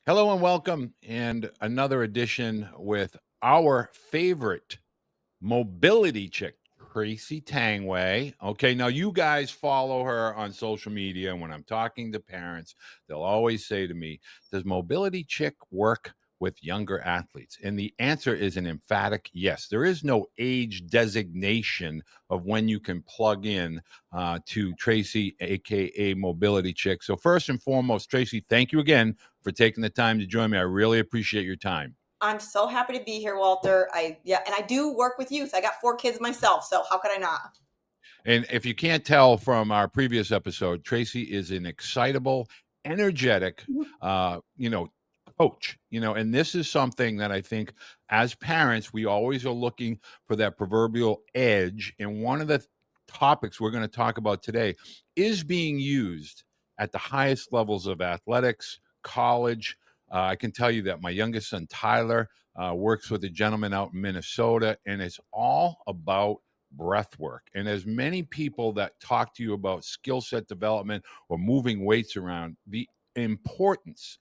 Hello and welcome, and another edition with our favorite mobility chick, Tracy Tangway. Okay, now you guys follow her on social media, and when I'm talking to parents, they'll always say to me, "Does mobility chick work with younger athletes?" And the answer is an emphatic yes. There is no age designation of when you can plug in to Tracy, aka Mobility Chick. So first and foremost, Tracy, thank you again for taking the time to join me. I really appreciate your time. I'm so happy to be here, Walter. And I do work with youth. I got 4 kids myself, so how could I not? And if you can't tell from our previous episode, Tracy is an excitable, energetic, coach. And this is something that I think as parents, we always are looking for that proverbial edge. And one of the topics we're going to talk about today is being used at the highest levels of athletics, college. I can tell you that my youngest son, Tyler, works with a gentleman out in Minnesota, and it's all about breath work. And as many people that talk to you about skill set development or moving weights around, the importance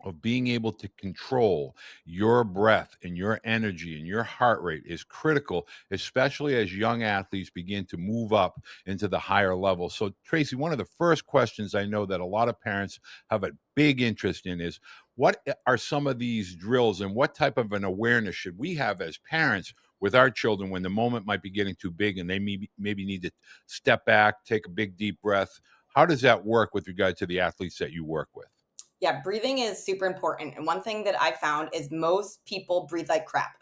of being able to control your breath and your energy and your heart rate is critical, especially as young athletes begin to move up into the higher levels. So, Tracy, one of the first questions I know that a lot of parents have a big interest in is what are some of these drills and what type of an awareness should we have as parents with our children when the moment might be getting too big and they maybe need to step back, take a big deep breath? How does that work with regard to the athletes that you work with? Yeah, breathing is super important. And one thing that I found is most people breathe like crap.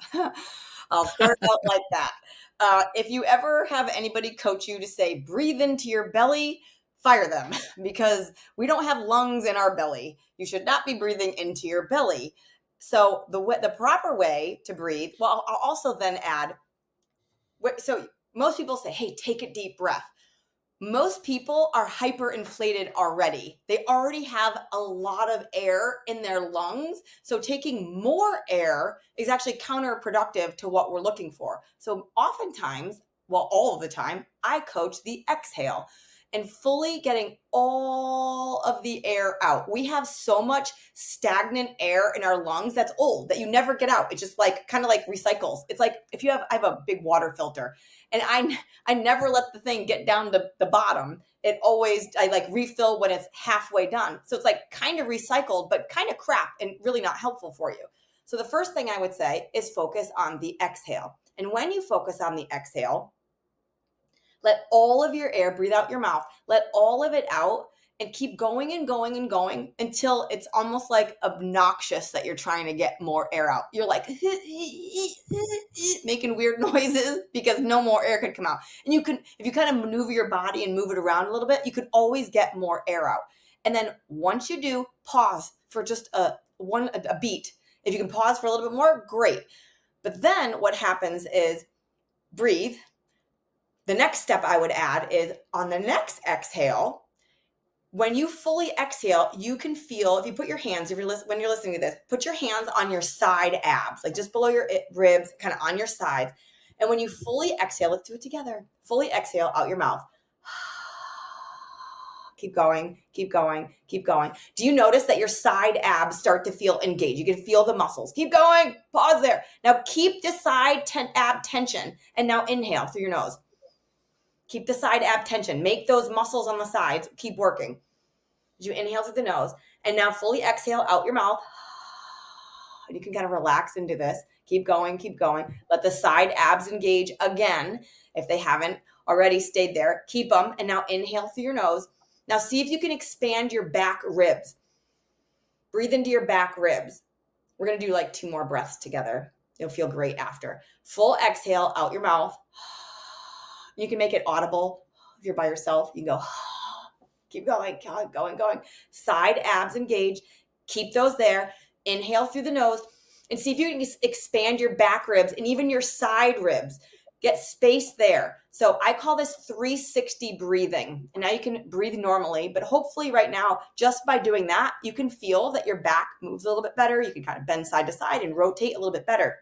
I'll start out like that. If you ever have anybody coach you to say, breathe into your belly, fire them because we don't have lungs in our belly. You should not be breathing into your belly. So the proper way to breathe, well, I'll also then add, so most people say, hey, take a deep breath. Most people are hyperinflated already. They already have a lot of air in their lungs. So taking more air is actually counterproductive to what we're looking for. So oftentimes, well, all of the time, I coach the exhale and fully getting all of the air out. We have so much stagnant air in our lungs that's old that you never get out. It just like kind of like recycles. It's like if I have a big water filter and I never let the thing get down to the bottom. I like refill when it's halfway done. So it's like kind of recycled, but kind of crap and really not helpful for you. So the first thing I would say is focus on the exhale. And when you focus on the exhale, let all of your air breathe out your mouth, let all of it out and keep going and going and going until it's almost like obnoxious that you're trying to get more air out. You're like making weird noises because no more air can come out. And if you kind of maneuver your body and move it around a little bit, you can always get more air out. And then once you do, pause for just a beat. If you can pause for a little bit more, great. But then what happens is breathe. The next step I would add is on the next exhale, when you fully exhale, you can feel, if you put your hands, when you're listening to this, put your hands on your side abs, like just below your ribs, kind of on your sides. And when you fully exhale, let's do it together. Fully exhale out your mouth. Keep going, keep going, keep going. Do you notice that your side abs start to feel engaged? You can feel the muscles. Keep going. Pause there. Now keep the side ab tension. And now inhale through your nose. Keep the side ab tension. Make those muscles on the sides keep working. You inhale through the nose. And now fully exhale out your mouth. And you can kind of relax into this. Keep going, keep going. Let the side abs engage again if they haven't already stayed there. Keep them. And now inhale through your nose. Now see if you can expand your back ribs. Breathe into your back ribs. We're going to do like 2 more breaths together. You'll feel great after. Full exhale out your mouth. You can make it audible. If you're by yourself, you can go, keep going, going, going. Side abs engage. Keep those there. Inhale through the nose and see if you can expand your back ribs and even your side ribs. Get space there. So I call this 360 breathing. And now you can breathe normally, but hopefully right now, just by doing that, you can feel that your back moves a little bit better. You can kind of bend side to side and rotate a little bit better.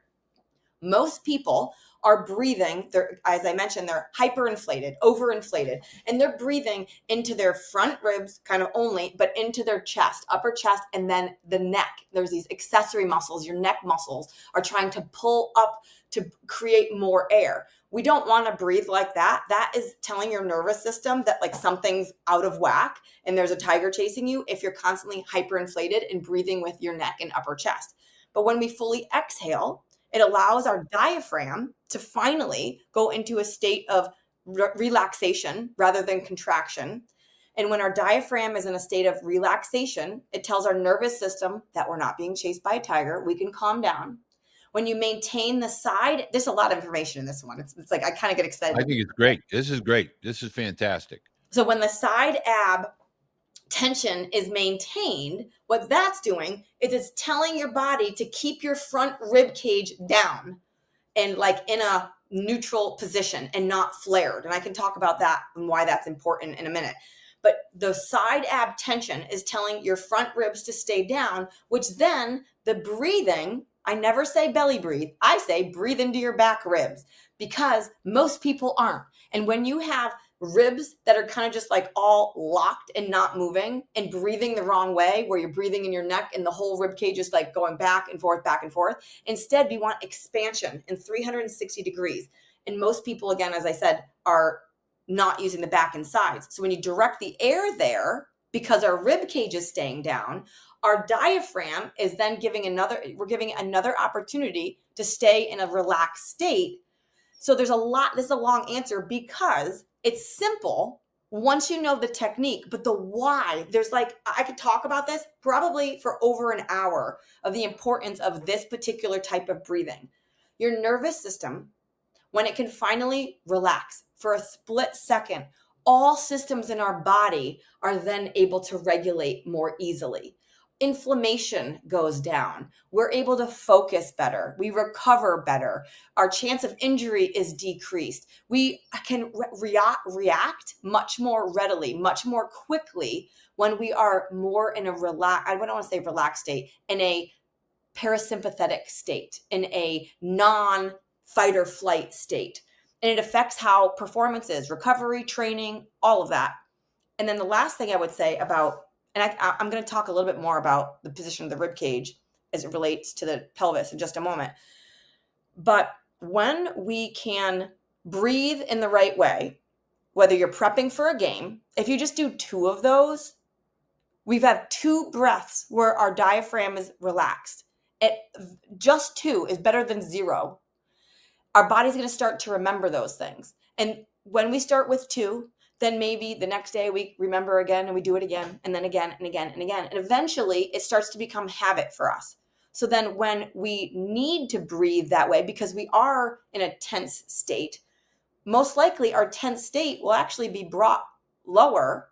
Most people are breathing, they're, as I mentioned, they're hyperinflated, overinflated, and they're breathing into their front ribs kind of only, but into their chest, upper chest, and then the neck. There's these accessory muscles, your neck muscles are trying to pull up to create more air. We don't want to breathe like that. That is telling your nervous system that like something's out of whack and there's a tiger chasing you if you're constantly hyperinflated and breathing with your neck and upper chest. But when we fully exhale, it allows our diaphragm to finally go into a state of relaxation rather than contraction. And when our diaphragm is in a state of relaxation, it tells our nervous system that we're not being chased by a tiger. We can calm down. When you maintain the side, there's a lot of information in this one. It's like I kind of get excited. I think it's great. This is great. This is fantastic. So when the side ab tension is maintained, what that's doing is it's telling your body to keep your front rib cage down and like in a neutral position and not flared. And I can talk about that and why that's important in a minute. But the side ab tension is telling your front ribs to stay down, which then the breathing, I never say belly breathe. I say breathe into your back ribs because most people aren't. And when you have ribs that are kind of just like all locked and not moving and breathing the wrong way, where you're breathing in your neck and the whole rib cage is like going back and forth, back and forth. Instead, we want expansion in 360 degrees. And most people, again, as I said, are not using the back and sides. So when you direct the air there, because our rib cage is staying down, our diaphragm is then we're giving another opportunity to stay in a relaxed state. So this is a long answer because it's simple once you know the technique, but the why, I could talk about this probably for over an hour of the importance of this particular type of breathing. Your nervous system, when it can finally relax for a split second, all systems in our body are then able to regulate more easily. Inflammation goes down. We're able to focus better. We recover better. Our chance of injury is decreased. We can react much more readily, much more quickly when we are more in a I don't want to say relaxed state, in a parasympathetic state, in a non-fight or flight state. And it affects how performance is, recovery, training, all of that. And then the last thing I would say about, and I'm going to talk a little bit more about the position of the rib cage as it relates to the pelvis in just a moment. But when we can breathe in the right way, whether you're prepping for a game, if you just do 2 of those, we've had 2 breaths where our diaphragm is relaxed. Just 2 is better than 0. Our body's going to start to remember those things. And when we start with 2, then maybe the next day we remember again and we do it again and then again and again and again. And eventually it starts to become habit for us. So then when we need to breathe that way, because we are in a tense state, most likely our tense state will actually be brought lower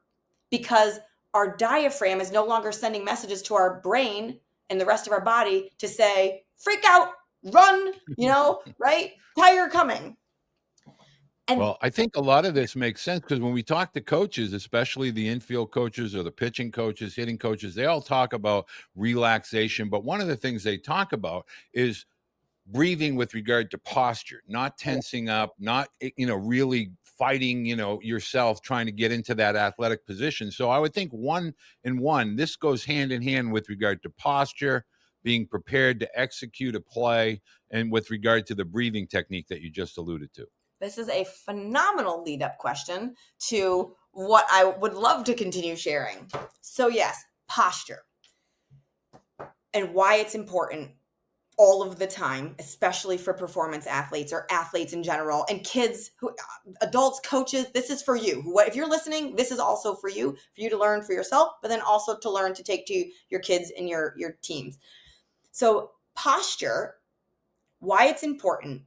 because our diaphragm is no longer sending messages to our brain and the rest of our body to say, freak out, run, right? Tiger coming. And Well, I think a lot of this makes sense because when we talk to coaches, especially the infield coaches or the pitching coaches, hitting coaches, they all talk about relaxation. But one of the things they talk about is breathing with regard to posture, not tensing up, not really fighting, yourself trying to get into that athletic position. So I would think this goes hand in hand with regard to posture, being prepared to execute a play, and with regard to the breathing technique that you just alluded to. this is a phenomenal lead-up question to what I would love to continue sharing. So yes, posture and why it's important all of the time, especially for performance athletes or athletes in general and kids, adults, coaches. This is for you. If you're listening, this is also for you to learn for yourself, but then also to learn to take to your kids and your teams. So posture, why it's important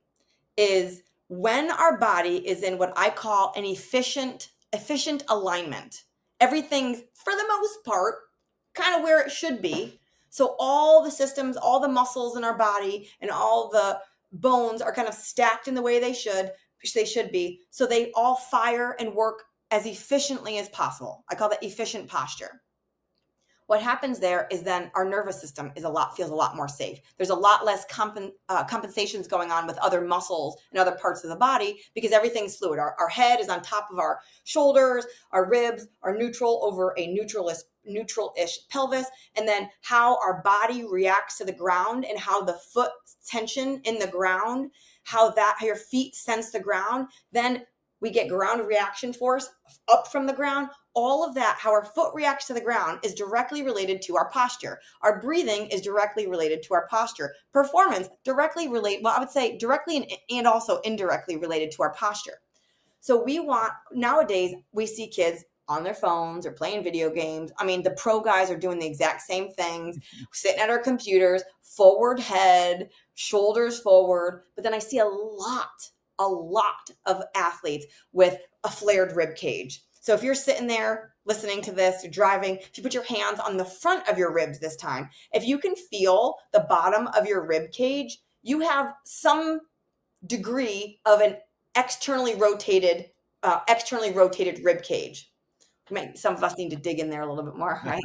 is when our body is in what I call an efficient alignment. Everything's, for the most part, kind of where it should be. So all the systems, all the muscles in our body and all the bones are kind of stacked in the way they should be. So they all fire and work as efficiently as possible. I call that efficient posture. What happens there is then our nervous system feels a lot more safe. There's a lot less compensations going on with other muscles and other parts of the body because everything's fluid. Our head is on top of our shoulders, our ribs are neutral over a neutral-ish pelvis, and then how our body reacts to the ground and how the foot tension in the ground, how your feet sense the ground, then we get ground reaction force up from the ground. All of that, how our foot reacts to the ground, is directly related to our posture. Our breathing is directly related to our posture. Performance directly I would say directly and also indirectly related to our posture. So nowadays, we see kids on their phones or playing video games. I mean, the pro guys are doing the exact same things, sitting at our computers, forward head, shoulders forward. But then I see a lot of athletes with a flared rib cage. So if you're sitting there listening to this, you're driving, if you put your hands on the front of your ribs this time, if you can feel the bottom of your rib cage, you have some degree of an externally rotated rib cage. Some of us need to dig in there a little bit more, right?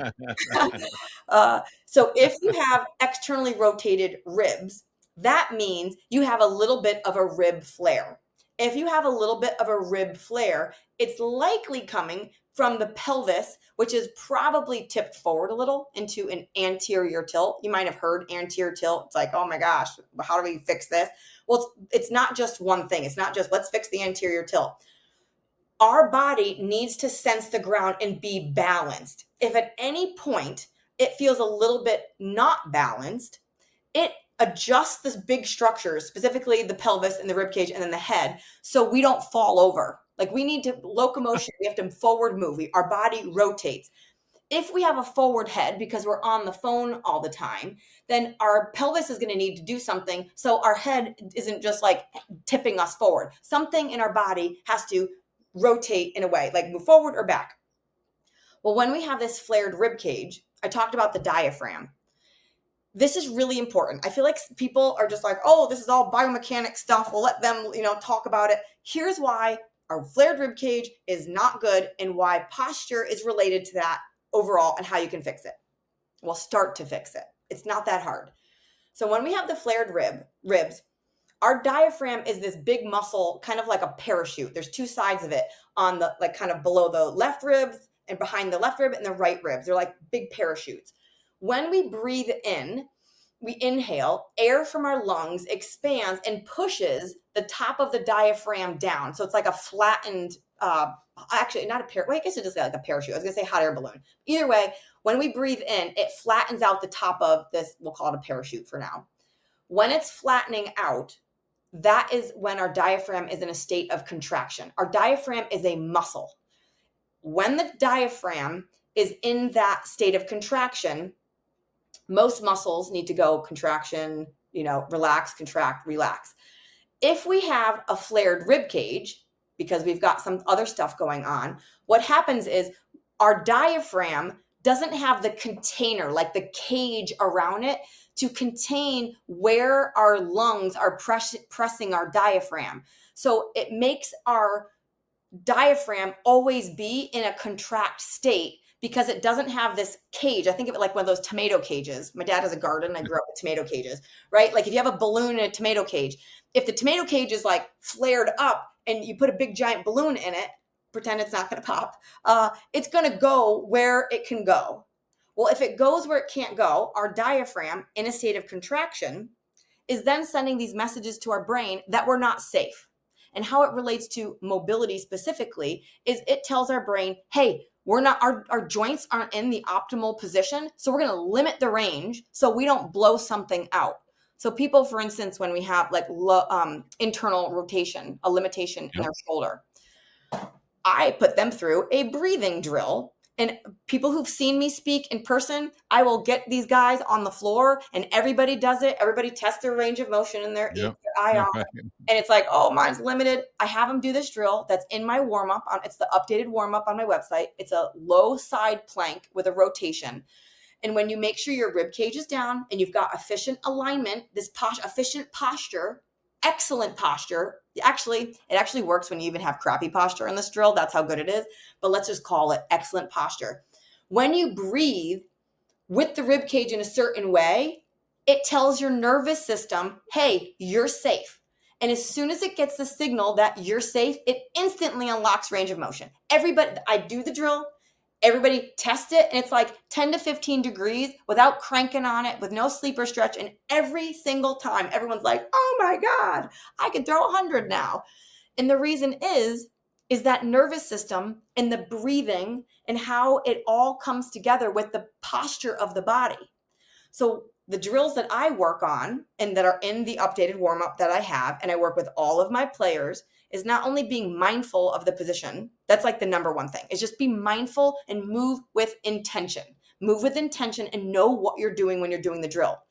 So if you have externally rotated ribs, that means you have a little bit of a rib flare. If you have a little bit of a rib flare, it's likely coming from the pelvis, which is probably tipped forward a little into an anterior tilt. You might have heard anterior tilt. It's like, oh my gosh, how do we fix this? Well, it's not just one thing. It's not just let's fix the anterior tilt. Our body needs to sense the ground and be balanced. If at any point it feels a little bit not balanced, it adjusts this big structures, specifically the pelvis and the rib cage and then the head, so we don't fall over. Like we need to locomotion, we have to forward move. Our body rotates. If we have a forward head because we're on the phone all the time, then our pelvis is going to need to do something so our head isn't just like tipping us forward. Something in our body has to rotate in a way, like move forward or back. Well, when we have this flared rib cage, I talked about the diaphragm. This is really important. I feel like people are just like, oh, this is all biomechanic stuff. We'll let them, talk about it. Here's why our flared rib cage is not good and why posture is related to that overall and how you can fix it. Well, start to fix it. It's not that hard. So when we have the flared ribs, our diaphragm is this big muscle, kind of like a parachute. There's two sides of it on the, like kind of below the left ribs and behind the left rib and the right ribs. They're like big parachutes. When we breathe in, we inhale, air from our lungs expands and pushes the top of the diaphragm down. So it's like a flattened, actually not a parachute. Well, I guess it is like a parachute. I was gonna say hot air balloon. Either way, when we breathe in, it flattens out the top of this, we'll call it a parachute for now. When it's flattening out, that is when our diaphragm is in a state of contraction. Our diaphragm is a muscle. When the diaphragm is in that state of contraction, most muscles need to go contraction, relax, contract, relax. If we have a flared rib cage, because we've got some other stuff going on, what happens is our diaphragm doesn't have the container, like the cage around it, to contain where our lungs are pressing our diaphragm. So it makes our diaphragm always be in a contract state because it doesn't have this cage. I think of it like one of those tomato cages. My dad has a garden. I grew up with tomato cages, right? Like if you have a balloon in a tomato cage, if the tomato cage is like flared up and you put a big giant balloon in it, pretend it's not going to pop, it's going to go where it can go. Well, if it goes where it can't go, our diaphragm in a state of contraction is then sending these messages to our brain that we're not safe. And how it relates to mobility specifically is it tells our brain, hey, our joints aren't in the optimal position, so we're going to limit the range so we don't blow something out. So people, for instance, when we have like internal rotation, a limitation in their shoulder, I put them through a breathing drill. And people who've seen me speak in person, I will get these guys on the floor and everybody does it. Everybody tests their range of motion and their IR. And it's like, oh, mine's limited. I have them do this drill that's in my warm-up. It's the updated warm-up on my website. It's a low side plank with a rotation. And when you make sure your rib cage is down and you've got efficient alignment, efficient posture, excellent posture. It actually works when you even have crappy posture in this drill. That's how good it is. But let's just call it excellent posture. When you breathe, with the rib cage in a certain way, it tells your nervous system, hey, you're safe. And as soon as it gets the signal that you're safe, it instantly unlocks range of motion. Everybody, I do the drill, everybody test it, and it's like 10 to 15 degrees without cranking on it, with no sleeper stretch. And every single time, everyone's like, oh my God, I can throw 100 now. And the reason is that nervous system and the breathing and how it all comes together with the posture of the body. So the drills that I work on and that are in the updated warm up that I have, and I work with all of my players, is not only being mindful of the position. That's like the number one thing, is just be mindful and move with intention. Move with intention and know what you're doing when you're doing the drill.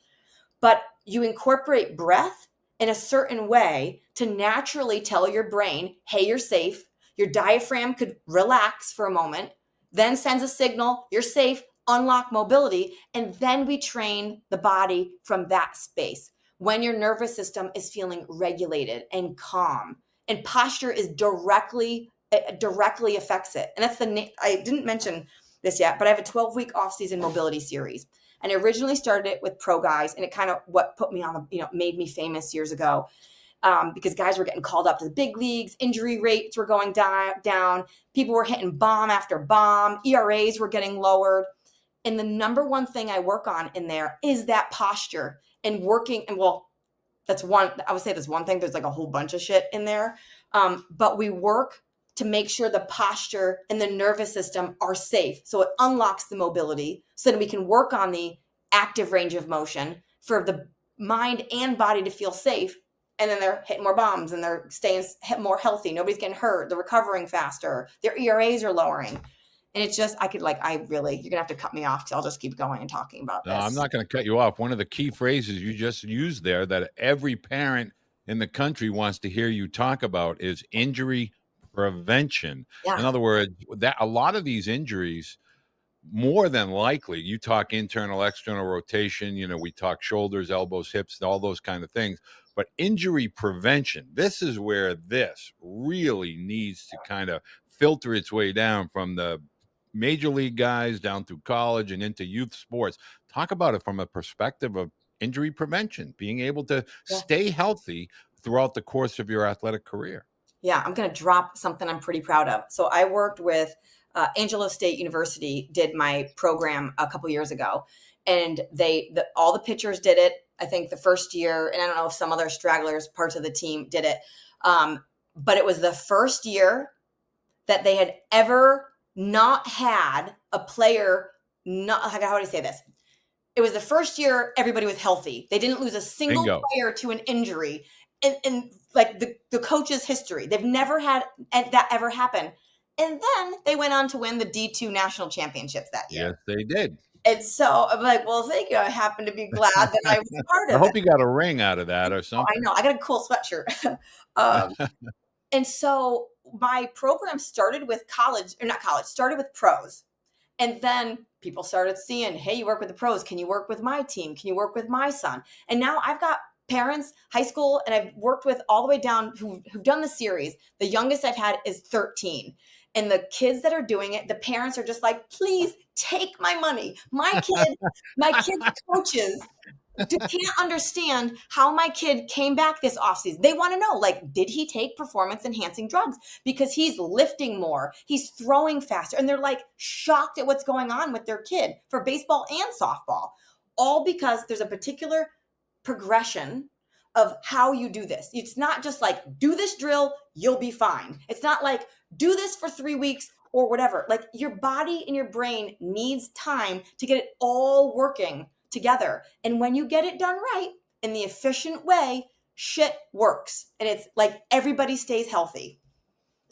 But you incorporate breath in a certain way to naturally tell your brain, hey, you're safe. Your diaphragm could relax for a moment, then sends a signal, you're safe, unlock mobility. And then we train the body from that space when your nervous system is feeling regulated and calm. And posture is directly affects it. And that's I didn't mention this yet, but I have a 12-week off-season mobility series. And I originally started it with pro guys, and it kind of what put me on the, made me famous years ago, because guys were getting called up to the big leagues, injury rates were going down, people were hitting bomb after bomb, ERAs were getting lowered. And the number one thing I work on in there is that posture and working. And well, that's one, I would say that's one thing. There's like a whole bunch of shit in there. But we work to make sure the posture and the nervous system are safe. So it unlocks the mobility so that we can work on the active range of motion for the mind and body to feel safe. And then they're hitting more bombs and they're staying more healthy. Nobody's getting hurt. They're recovering faster. Their ERAs are lowering. And it's just, you're going to have to cut me off because I'll just keep going and talking about No, I'm this. not gonna cut you off. One of the key phrases you just used there that every parent in the country wants to hear you talk about is injury prevention. In Yeah. other words, that a lot of these injuries, more than likely, you talk internal, external rotation, we talk shoulders, elbows, hips, all those kind of things. But injury prevention, this is where this really needs to kind of filter its way down from the major league guys down through college and into youth sports. Talk about it from a perspective of injury prevention, being able to Yeah. stay healthy throughout the course of your athletic career. Yeah, I'm going to drop something I'm pretty proud of. So I worked with Angelo State University, did my program a couple years ago, and all the pitchers did it. I think the first year, and I don't know if some other stragglers, parts of the team did it, but it was the first year that they had ever not had a player. Not how do I say this? It was the first year everybody was healthy. They didn't lose a single Bingo. player to an injury in like the coach's history. They've never had that ever happen. And then they went on to win the D2 national championships that year. Yes, they did. And so I'm like, well, thank you. I happen to be glad that I was a part I of it. hope you got a ring out of that or Oh, I something. know. I got a cool sweatshirt. And so my program started with started with pros. And then people started seeing, hey, you work with the pros. Can you work with my team? Can you work with my son? And now I've got parents, high school, and I've worked with all the way down who've done the series. The youngest I've had is 13. And the kids that are doing it, the parents are just like, please take my money. My kid's coaches can't understand how my kid came back this offseason. They want to know, like, did he take performance enhancing drugs? Because he's lifting more, he's throwing faster. And they're like shocked at what's going on with their kid for baseball and softball, all because there's a particular progression of how you do this. It's not just like, do this drill, you'll be fine. It's not like, do this for 3 weeks or whatever. Like, your body and your brain needs time to get it all working together. And when you get it done right in the efficient way, shit works. And it's like everybody stays healthy.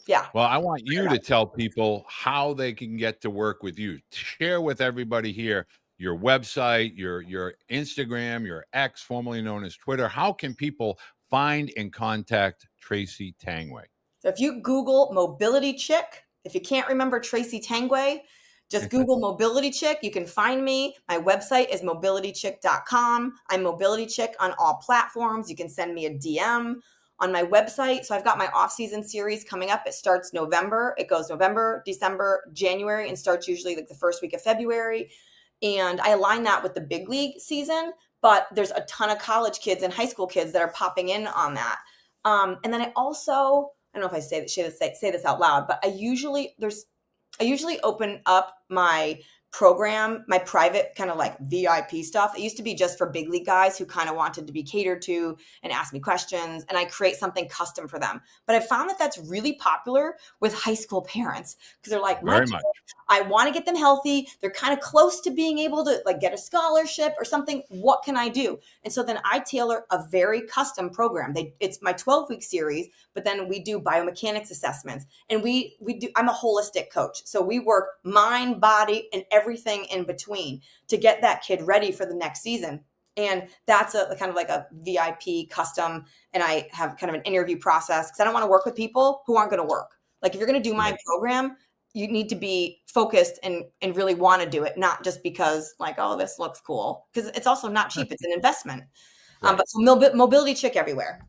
Yeah. Well, I want you to tell people how they can get to work with you. Share with everybody here your website, your Instagram, your X, formerly known as Twitter. How can people find and contact Tracy Tangway? So if you Google mobility chick, if you can't remember Tracy Tangway, just Google mobility chick. You can find me. My website is mobilitychick.com. I'm mobility chick on all platforms. You can send me a DM on my website. So I've got my off-season series coming up. It starts November. It goes November, December, January, and starts usually like the first week of February. And I align that with the big league season, but there's a ton of college kids and high school kids that are popping in on that. And then I also, I don't know if I say this out loud, but I usually open up my program, my private kind of like VIP stuff. It used to be just for big league guys who kind of wanted to be catered to and ask me questions, and I create something custom for them. But I found that that's really popular with high school parents because they're like, my Very kid, much. I want to get them healthy. They're kind of close to being able to like get a scholarship or something. What can I do? And so then I tailor a very custom program. It's my 12-week series, but then we do biomechanics assessments, and we do. I'm a holistic coach, so we work mind, body, and everything in between to get that kid ready for the next season. And that's a kind of like a VIP custom. And I have kind of an interview process because I don't want to work with people who aren't going to work. Like if you're going to do my Right. program, you need to be focused and really want to do it, not just because like, oh, this looks cool. Because it's also not cheap; it's an investment. Right. But so mobility chick everywhere.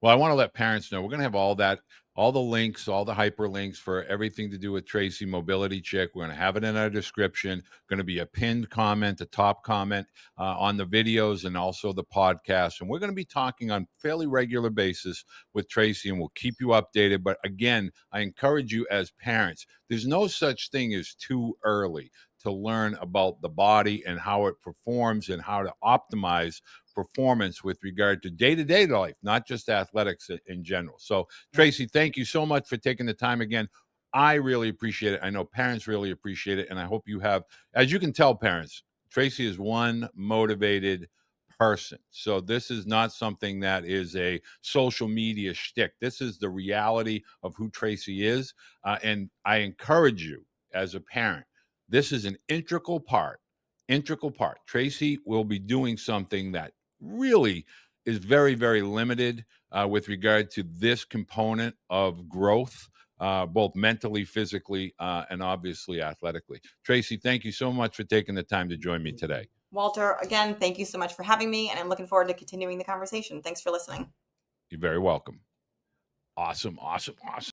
Well, I want to let parents know we're going to have all that, all the links, all the hyperlinks for everything to do with Tracy Mobility Chick. We're going to have it in our description. Going to be a pinned comment, a top comment on the videos and also the podcast. And we're going to be talking on fairly regular basis with Tracy, and we'll keep you updated. But again, I encourage you as parents. There's no such thing as too early to learn about the body and how it performs and how to optimize performance with regard to day-to-day life, not just athletics in general. So, Tracy, thank you so much for taking the time again. I really appreciate it. I know parents really appreciate it. And I hope you have, as you can tell, parents, Tracy is one motivated person. So this is not something that is a social media shtick. This is the reality of who Tracy is. And I encourage you as a parent, this is an integral part. Tracy will be doing something that really is very, very limited with regard to this component of growth, both mentally, physically, and obviously athletically. Tracy, thank you so much for taking the time to join me today. Walter, again, thank you so much for having me, and I'm looking forward to continuing the conversation. Thanks for listening. You're very welcome. Awesome, awesome, awesome.